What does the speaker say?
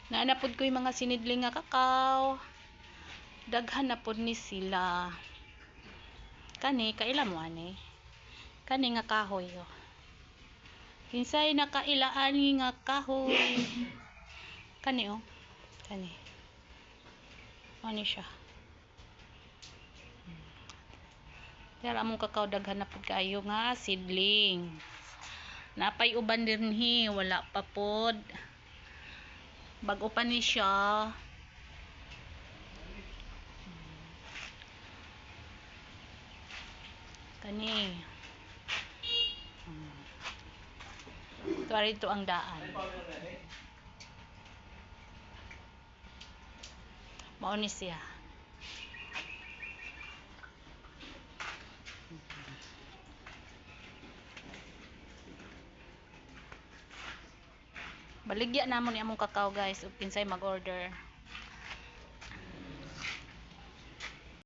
Naanapod ko yung mga sinidling nga kakao. Daghan na pod ni sila. Kani kaila mo ani. Kani nga kahoy oh. Kinsay nakailaan nga kahoy. Kani oh. Kani. Ano siya? Pero among kakao daghan na pod kayo nga seedling. Napay uban dinhi, wala pa pod. Bag-o pa ni siya. Kani. Ito ang daan. Mao ni siya. Baligya namon ni among kakao guys ug kinsay mag-order.